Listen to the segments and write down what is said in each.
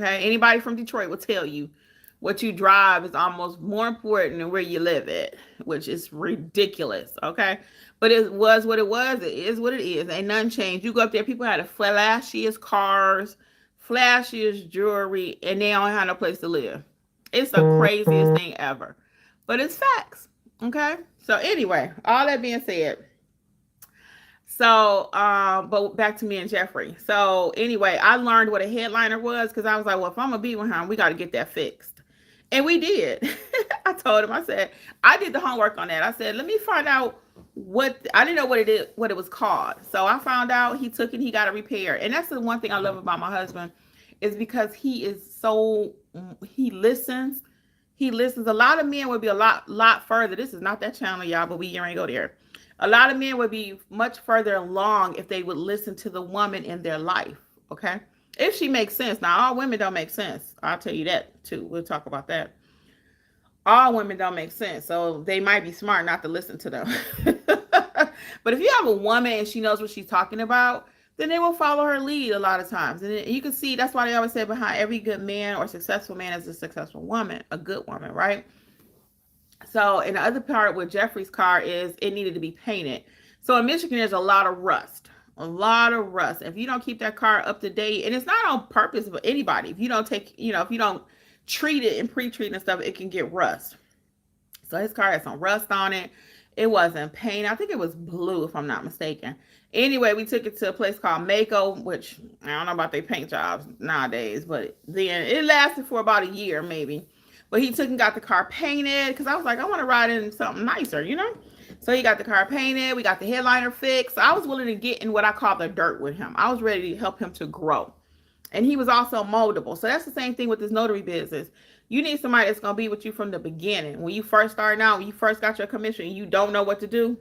Okay. Anybody from Detroit will tell you what you drive is almost more important than where you live at, which is ridiculous. Okay. But it was what it was. It is what it is. Ain't nothing changed. You go up there, people had the flashiest cars, flashiest jewelry, and they don't have no place to live. It's the craziest thing ever. But it's facts. Okay. So anyway, all that being said, so, but back to me and Jeffrey. So anyway, I learned what a headliner was because I was like, well, if I'm gonna be with him, we got to get that fixed, and we did. I told him, I said, I did the homework on that. I said, let me find out what I didn't know what it is, what it was called. So I found out. He took it. He got a repair, and that's the one thing I love about my husband is because he is so he listens. He listens. A lot of men would be a lot further. This is not that channel, y'all, but we ain't go there. A lot of men would be much further along if they would listen to the woman in their life. Okay. If she makes sense. Now, all women don't make sense. I'll tell you that too. We'll talk about that. All women don't make sense. So they might be smart not to listen to them. But if you have a woman and she knows what she's talking about, then they will follow her lead a lot of times. And you can see that's why they always say behind every good man or successful man is a successful woman, a good woman, right? So, and the other part with Jeffrey's car is it needed to be painted. So in Michigan, there's a lot of rust. A lot of rust. If you don't keep that car up to date, and it's not on purpose for anybody. If you don't take, if you don't treat it and pre-treat and stuff, it can get rust. So his car had some rust on it. It wasn't painted. I think it was blue, if I'm not mistaken. Anyway, we took it to a place called Mako, which I don't know about their paint jobs nowadays, but then it lasted for about a year, maybe. But he took and got the car painted because I was like, I want to ride in something nicer, So he got the car painted. We got the headliner fixed. So I was willing to get in what I call the dirt with him. I was ready to help him to grow. And he was also moldable. So that's the same thing with this notary business. You need somebody that's going to be with you from the beginning. When you first starting out, when you first got your commission, and you don't know what to do,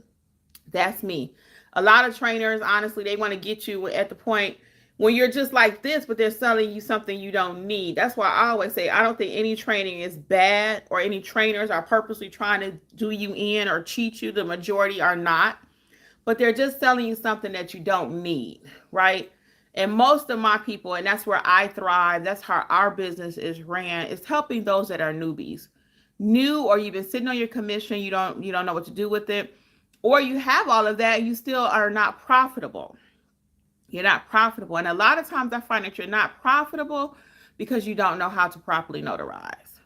that's me. A lot of trainers, honestly, they want to get you at the point when you're just like this, but they're selling you something you don't need. That's why I always say I don't think any training is bad or any trainers are purposely trying to do you in or cheat you. The majority are not, but they're just selling you something that you don't need, right? And most of my people, and that's where I thrive, that's how our business is ran, is helping those that are newbies. New, or you've been sitting on your commission, you don't know what to do with it, or you have all of that, you still are not profitable. You're not profitable. And a lot of times I find that you're not profitable because you don't know how to properly notarize.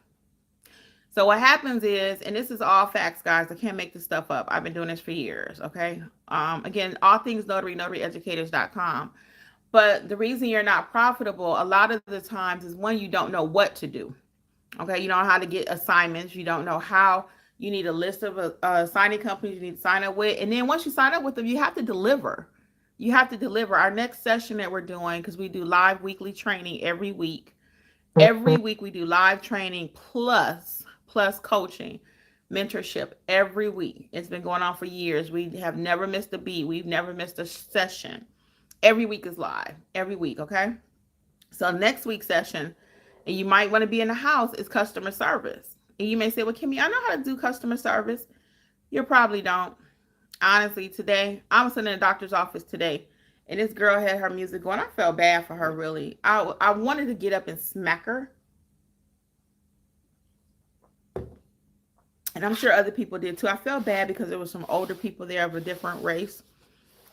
So what happens is, and this is all facts, guys, I can't make this stuff up. I've been doing this for years, okay? Again, all things notary, notaryeducators.com. But the reason you're not profitable a lot of the times is one, you don't know what to do. Okay, you don't know how to get assignments. You don't know how. You need a list of signing companies you need to sign up with. And then once you sign up with them, you have to deliver. You have to deliver. Our next session that we're doing, because we do live weekly training every week. Every week we do live training plus coaching, mentorship every week. It's been going on for years. We have never missed a beat. We've never missed a session. Every week is live. Every week, okay? So next week's session, and you might want to be in the house, is customer service. And you may say, well, Kimmi, I know how to do customer service. You probably don't. Honestly, today, I was in the doctor's office today, and this girl had her music going. I felt bad for her, really. I wanted to get up and smack her. And I'm sure other people did too. I felt bad because there were some older people there of a different race.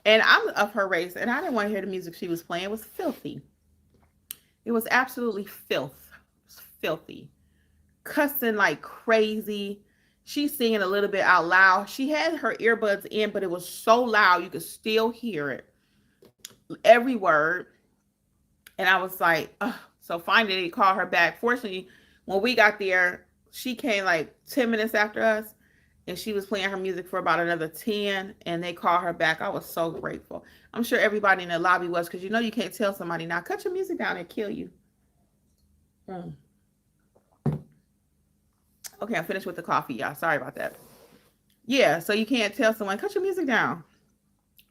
And I'm of her race, and I didn't want to hear the music she was playing. It was filthy. It was absolutely filth. It was filthy. Cussing like crazy. She's singing a little bit out loud. She had her earbuds in, but it was so loud you could still hear it. Every word. And I was like, ugh. So finally they called her back. Fortunately, when we got there, she came like 10 minutes after us. And she was playing her music for about another 10, and they called her back. I was so grateful. I'm sure everybody in the lobby was, because you can't tell somebody, now cut your music down and kill you. Okay, I'm finished with the coffee, y'all. Sorry about that. Yeah, so you can't tell someone, cut your music down.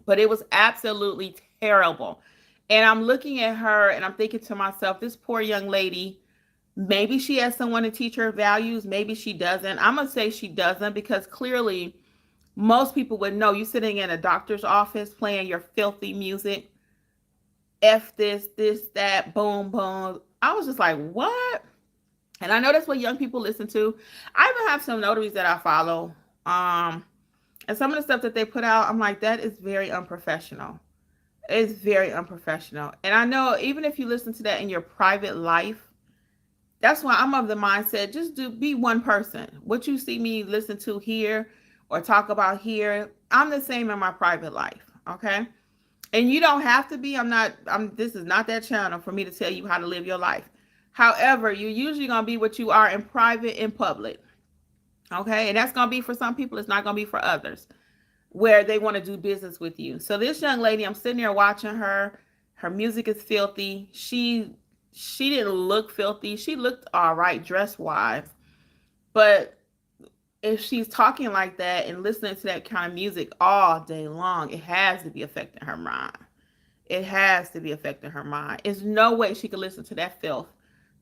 But it was absolutely terrible. And I'm looking at her, and I'm thinking to myself, this poor young lady, maybe she has someone to teach her values. Maybe she doesn't. I'm going to say she doesn't, because clearly most people would know you sitting in a doctor's office playing your filthy music. F this, that, boom, boom. I was just like, what? And I know that's what young people listen to. I even have some notaries that I follow. And some of the stuff that they put out, I'm like, that is very unprofessional. It's very unprofessional. And I know even if you listen to that in your private life, that's why I'm of the mindset, just be one person. What you see me listen to here or talk about here, I'm the same in my private life. Okay. And you don't have to be. This is not that channel for me to tell you how to live your life. However, you're usually going to be what you are in private, in public. Okay. And that's going to be for some people, it's not going to be for others, where they want to do business with you. So this young lady, I'm sitting there watching her. Her music is filthy. She didn't look filthy. She looked all right dress wise. But if she's talking like that and listening to that kind of music all day long, it has to be affecting her mind. It has to be affecting her mind. There's no way she could listen to that filth,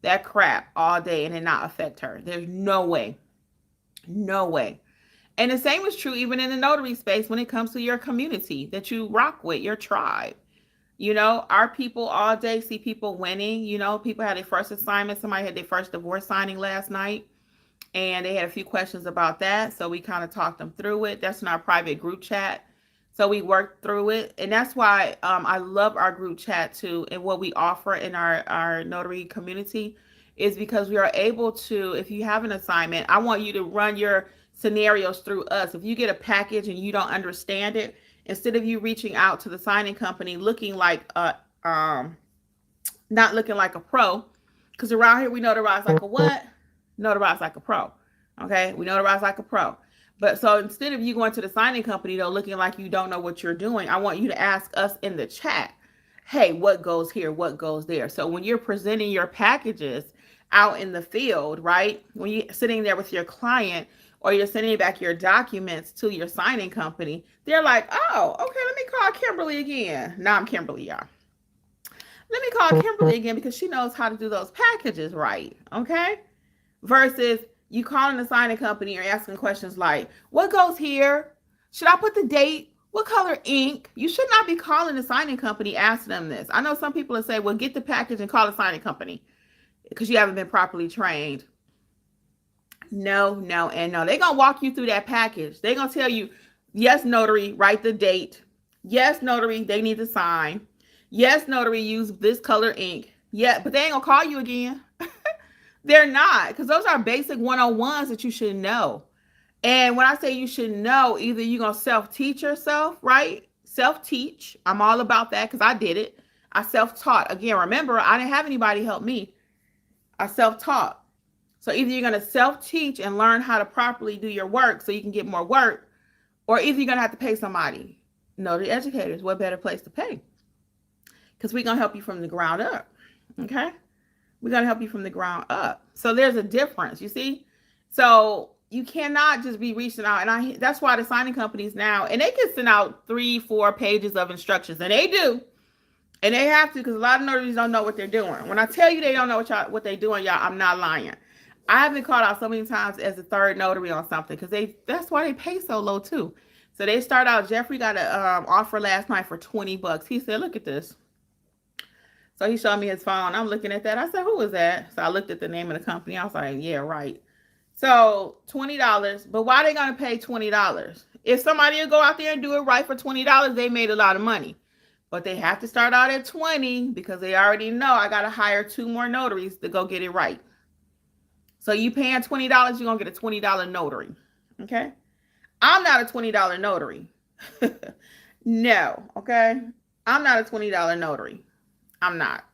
that crap all day and it not affect her. There's no way. No way. And the same is true even in the notary space when it comes to your community that you rock with, your tribe. You know, our people all day see people winning. You know, people had their first assignment. Somebody had their first divorce signing last night, and they had a few questions about that. So we kind of talked them through it. That's in our private group chat. So we worked through it. And that's why I love our group chat too. And what we offer in our notary community is because we are able to, if you have an assignment, I want you to run your scenarios through us. If you get a package and you don't understand it, instead of you reaching out to the signing company looking like not looking like a pro, because around here we notarize like a what? Notarize like a pro. Okay, we notarize like a pro. But so instead of you going to the signing company though looking like you don't know what you're doing, I want you to ask us in the chat, hey, what goes here, what goes there? So when you're presenting your packages out in the field, right, when you're sitting there with your client, or you're sending back your documents to your signing company, they're like, oh, okay, let me call Kimberly again. Now I'm Kimberly, y'all. Let me call Kimberly again because she knows how to do those packages right, okay? Versus you calling the signing company or asking questions like, what goes here? Should I put the date? What color ink? You should not be calling the signing company asking them this. I know some people will say, well, get the package and call the signing company because you haven't been properly trained. No, no, and no. They're going to walk you through that package. They're going to tell you, yes, notary, write the date. Yes, notary, they need to sign. Yes, notary, use this color ink. Yeah, but they ain't going to call you again. They're not, because those are basic 101s that you should know. And when I say you should know, either you're going to self-teach yourself, right? Self-teach. I'm all about that because I did it. I self-taught. Again, remember, I didn't have anybody help me. I self-taught. So either you're going to self-teach and learn how to properly do your work so you can get more work, or either you're going to have to pay somebody. Notary educators, what better place to pay? Because we're going to help you from the ground up. Okay? We're going to help you from the ground up. So there's a difference, you see? So you cannot just be reaching out. And that's why the signing companies now, and they can send out 3-4 pages of instructions, and they do. And they have to, because a lot of notaries don't know what they're doing. When I tell you they don't know what they're doing, y'all, I'm not lying. I have been called out so many times as a third notary on something because that's why they pay so low too. So they start out, Jeffrey got an offer last night for $20. He said, look at this. So he showed me his phone. I'm looking at that. I said, who is that? So I looked at the name of the company. I was like, yeah, right. So $20, but why are they going to pay $20? If somebody will go out there and do it right for $20, they made a lot of money. But they have to start out at $20 because they already know I got to hire 2 more notaries to go get it right. So you paying $20, you're going to get a $20 notary. Okay? I'm not a $20 notary. No. Okay? I'm not a $20 notary. I'm not.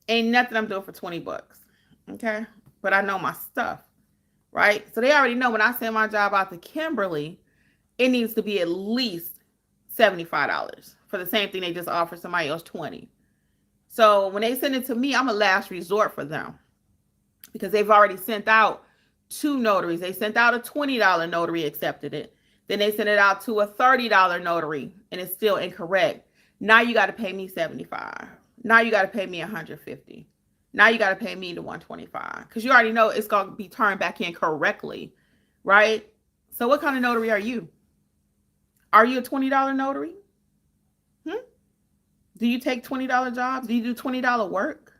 Ain't nothing I'm doing for $20. Okay? But I know my stuff. Right? So they already know when I send my job out to Kimberly, it needs to be at least $75 for the same thing they just offered somebody else $20. So when they send it to me, I'm a last resort for them. Because they've already sent out 2 notaries. They sent out a $20 notary, accepted it. Then they sent it out to a $30 notary, and it's still incorrect. Now you got to pay me $75. Now you got to pay me $150. Now you got to pay me the $125 because you already know it's going to be turned back in correctly, right? So what kind of notary are you? Are you a $20 notary? Do you take $20 jobs? Do you do $20 work?